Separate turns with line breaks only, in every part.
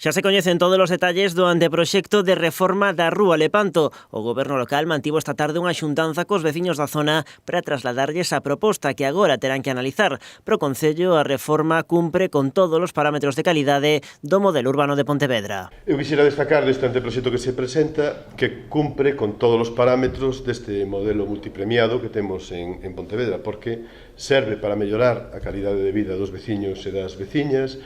Xa se coñecen todos os detalles do anteproxecto de reforma da Rúa Lepanto. O goberno local mantivo esta tarde unha xuntanza cos veciños da zona para trasladarlles a proposta que agora terán que analizar. Pro Concello, a reforma cumpre con todos os parámetros de calidade do modelo urbano de Pontevedra.
Eu quixera destacar deste anteproxecto que se presenta que cumpre con todos os parámetros deste modelo multipremiado que temos en Pontevedra, porque serve para mellorar a calidade de vida dos veciños e das veciñas,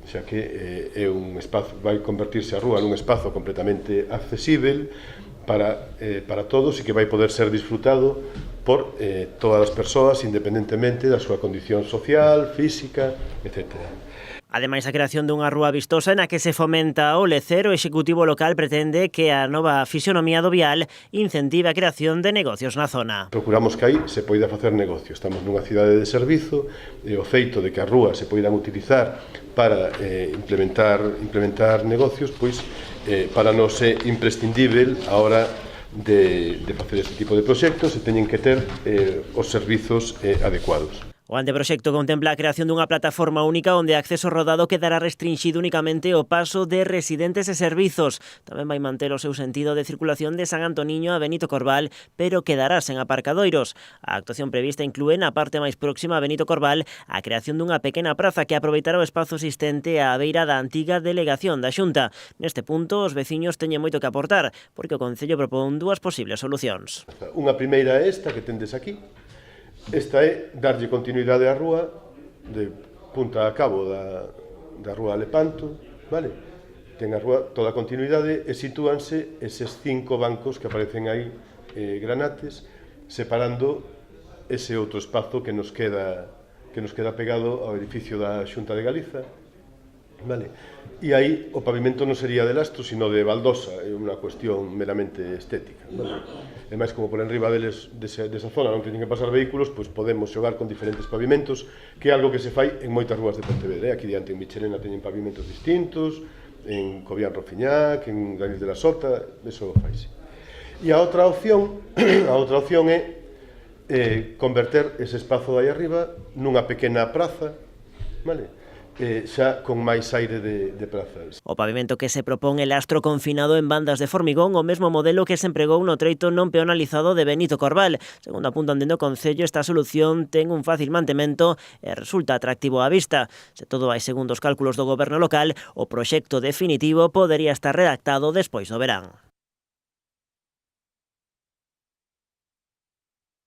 xa que é un espazo, vai convertirse a rúa nun espazo completamente accesível para todos e que vai poder ser disfrutado por todas as persoas independentemente da súa condición social, física, etc.
Ademais, a creación dunha rúa vistosa na que se fomenta o lecer, o Executivo local pretende que a nova fisionomía do vial incentive a creación de negocios na zona.
Procuramos que aí se poida facer negocio. Estamos nunha cidade de servizo e o feito de que as rúas se poidan utilizar para implementar negocios, pois para nós é imprescindível a hora de facer este tipo de proxectos e teñen que ter os servizos adecuados.
O anteproxecto contempla a creación dunha plataforma única onde o acceso rodado quedará restringido únicamente ao paso de residentes e servizos. Tamén vai manter o seu sentido de circulación de San Antoniño a Benito Corbal, pero quedará sen aparcadoiros. A actuación prevista inclúe na parte máis próxima a Benito Corbal a creación dunha pequena praza que aproveitará o espazo existente á beira da antiga delegación da Xunta. Neste punto, os veciños teñen moito que aportar, porque o Concello propón dúas posibles solucións.
Unha primeira é esta que tendes aquí. Esta é darlle continuidade á rúa de punta a cabo da Rúa Lepanto, vale? Ten a rúa toda a continuidade e sitúanse eses 5 bancos que aparecen aí granates, separando ese outro espazo que nos queda pegado ao edificio da Xunta de Galiza, vale? E aí o pavimento non sería de lastro, sino de baldosa, é unha cuestión meramente estética, vale? E máis, como por enriba desa zona non teñen que pasar vehículos, pois podemos xogar con diferentes pavimentos, que é algo que se fai en moitas rúas de Pontevedra. Aquí diante en Michelena teñen pavimentos distintos, en Cobián Rofiñac, en Daniel de la Sota, eso faise. E a outra opción é converter ese espazo de aí arriba nunha pequena praza, vale? Xa con máis aire de prazas.
O pavimento que se propón é lastro confinado en bandas de formigón, o mesmo modelo que se empregou no treito non peonalizado de Benito Corbal. Segundo apuntan dende o Concello, esta solución ten un fácil mantemento e resulta atractivo á vista. Se todo vai segundo os cálculos do goberno local, o proxecto definitivo podería estar redactado despois do verán.